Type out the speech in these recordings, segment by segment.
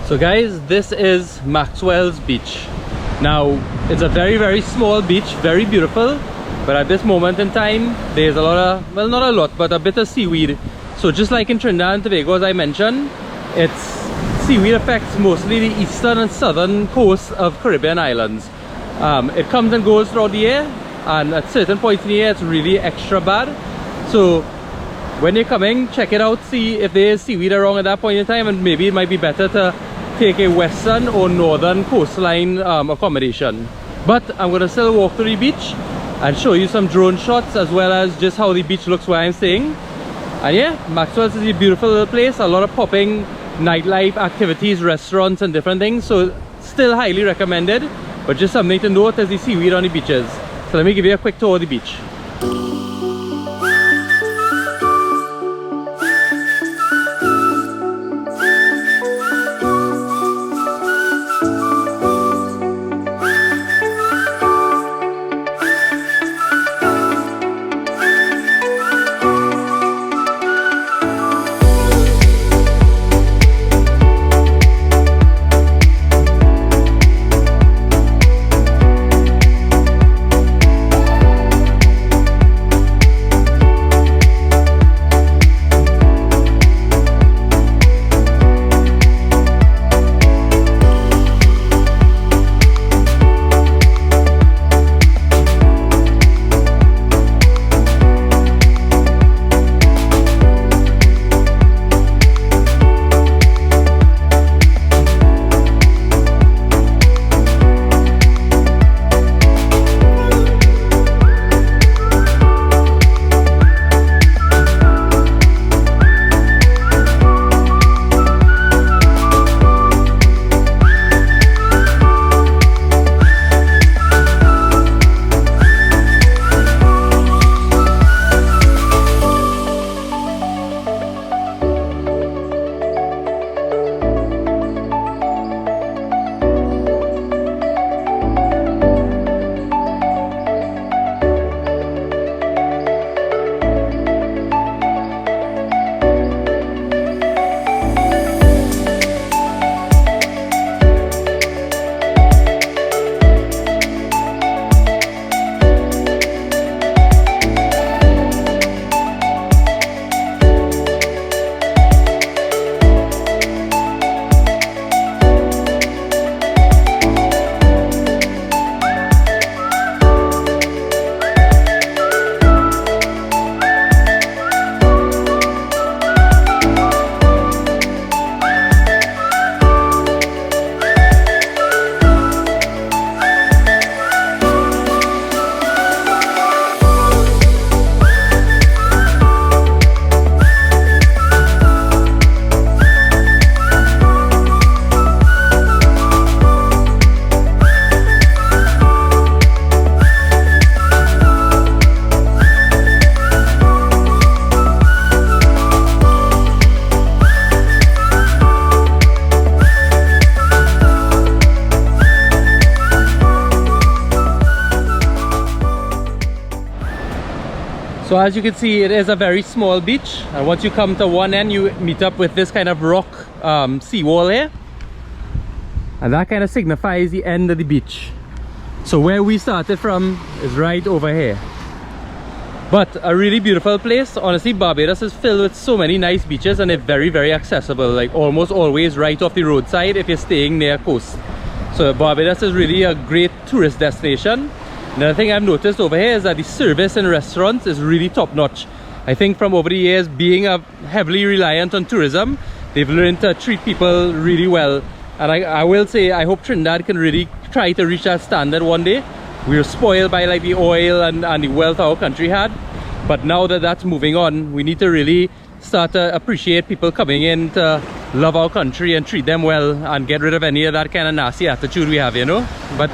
So guys, this is Maxwell's Beach. Now, it's a very small beach, very beautiful, but at this moment in time, there's a lot of, well, not a lot, but a bit of seaweed. So just like in Trinidad and Tobago, as I mentioned, it's seaweed affects mostly the eastern and southern coast of Caribbean islands. It comes and goes throughout the year, and at certain points in the year, it's really extra bad. So when you're coming, check it out, see if there's seaweed around at that point in time, and maybe it might be better to take a western or northern coastline accommodation. But I'm going to still walk through the beach and show you some drone shots as well as just how the beach looks where I'm staying. And yeah, Maxwell's is a beautiful little place, a lot of popping nightlife activities, restaurants and different things, so still highly recommended. But just something to note is the seaweed on the beaches. So let me give you a quick tour of the beach. So as you can see, it is a very small beach, and once you come to one end you meet up with this kind of rock seawall here, and that kind of signifies the end of the beach. So where we started from is right over here. But a really beautiful place. Honestly, Barbados is filled with so many nice beaches, and they're very, very accessible, like almost always right off the roadside if you're staying near coast. So Barbados is really a great tourist destination. Another thing I've noticed over here is that the service in restaurants is really top notch. I think from over the years, being heavily reliant on tourism, they've learned to treat people really well. And I will say, I hope Trinidad can really try to reach that standard one day. We were spoiled by like the oil and the wealth our country had. But now that that's moving on, we need to really start to appreciate people coming in to love our country and treat them well and get rid of any of that kind of nasty attitude we have, you know. But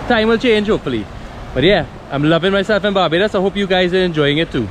time will change, hopefully. But yeah, I'm loving myself in Barbados. I hope you guys are enjoying it too.